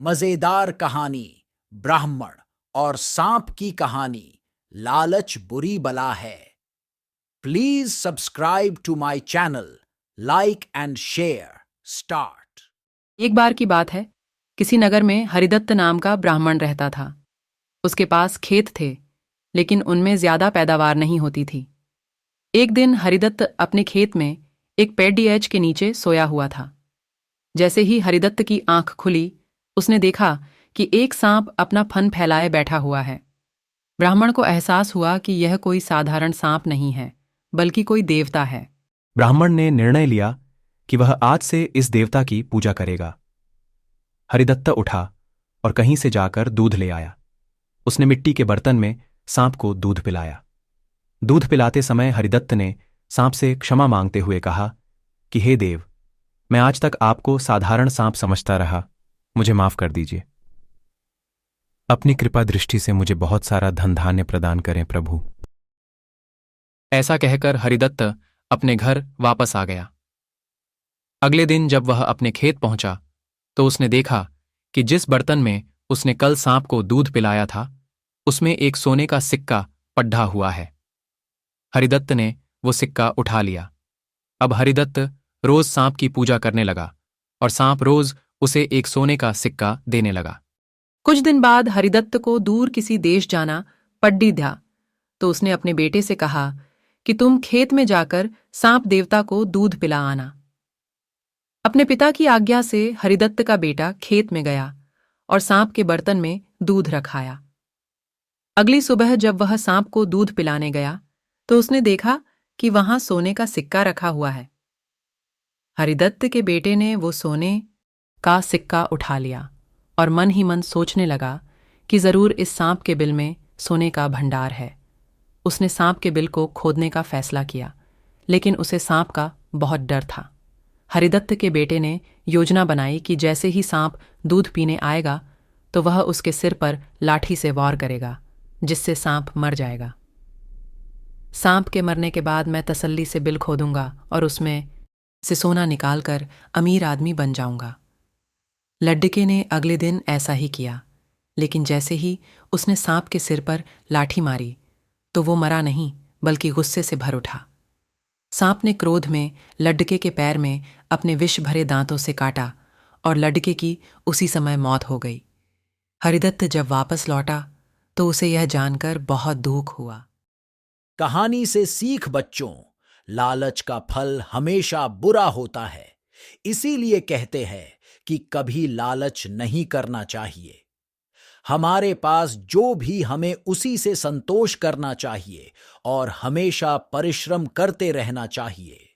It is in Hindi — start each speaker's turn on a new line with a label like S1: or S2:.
S1: मजेदार कहानी ब्राह्मण और सांप की कहानी। लालच बुरी बला है। Please subscribe to my channel, like and share. Start.
S2: एक बार की बात है, किसी नगर में हरिदत्त नाम का ब्राह्मण रहता था। उसके पास खेत थे, लेकिन उनमें ज्यादा पैदावार नहीं होती थी। एक दिन हरिदत्त अपने खेत में एक पेड़ के नीचे सोया हुआ था। जैसे ही हरिदत्त की आंख खुली, उसने देखा कि एक सांप अपना फन फैलाए बैठा हुआ है। ब्राह्मण को एहसास हुआ कि यह कोई साधारण सांप नहीं है, बल्कि कोई देवता है।
S3: ब्राह्मण ने निर्णय लिया कि वह आज से इस देवता की पूजा करेगा। हरिदत्त उठा और कहीं से जाकर दूध ले आया। उसने मिट्टी के बर्तन में सांप को दूध पिलाया। दूध पिलाते समय हरिदत्त ने सांप से क्षमा मांगते हुए कहा कि हे देव, मैं आज तक आपको साधारण सांप समझता रहा, मुझे माफ कर दीजिए। अपनी कृपा दृष्टि से मुझे बहुत सारा धन धान्य प्रदान करें प्रभु। ऐसा कहकर हरिदत्त अपने घर वापस आ गया। अगले दिन जब वह अपने खेत पहुंचा, तो उसने देखा कि जिस बर्तन में उसने कल सांप को दूध पिलाया था, उसमें एक सोने का सिक्का पड्ढा हुआ है। हरिदत्त ने वो सिक्का उठा लिया। अब हरिदत्त रोज सांप की पूजा करने लगा और सांप रोज उसे एक सोने का सिक्का देने लगा।
S2: कुछ दिन बाद हरिदत्त को दूर किसी देश जाना पड्डी था, तो उसने अपने बेटे से कहा कि तुम खेत में जाकर सांप देवता को दूध पिला आना। अपने पिता की आज्ञा से हरिदत्त का बेटा खेत में गया और सांप के बर्तन में दूध रखाया। अगली सुबह जब वह सांप को दूध पिलाने गया, तो उसने देखा कि वहां सोने का सिक्का रखा हुआ है। हरिदत्त के बेटे ने वो सोने का सिक्का उठा लिया और मन ही मन सोचने लगा कि जरूर इस सांप के बिल में सोने का भंडार है। उसने सांप के बिल को खोदने का फैसला किया, लेकिन उसे सांप का बहुत डर था। हरिदत्त के बेटे ने योजना बनाई कि जैसे ही सांप दूध पीने आएगा, तो वह उसके सिर पर लाठी से वार करेगा, जिससे सांप मर जाएगा। सांप के मरने के बाद मैं तसल्ली से बिल खोदूंगा और उसमें से सोना निकालकर अमीर आदमी बन जाऊंगा। लड्डके ने अगले दिन ऐसा ही किया, लेकिन जैसे ही उसने सांप के सिर पर लाठी मारी, तो वो मरा नहीं, बल्कि गुस्से से भर उठा। सांप ने क्रोध में लड्डके के पैर में अपने विष भरे दांतों से काटा और लड्डके की उसी समय मौत हो गई। हरिदत्त जब वापस लौटा, तो उसे यह जानकर बहुत दुख हुआ।
S1: कहानी से सीख बच्चों, लालच का फल हमेशा बुरा होता है। इसीलिए कहते हैं कि कभी लालच नहीं करना चाहिए। हमारे पास जो भी हमें उसी से संतोष करना चाहिए और हमेशा परिश्रम करते रहना चाहिए।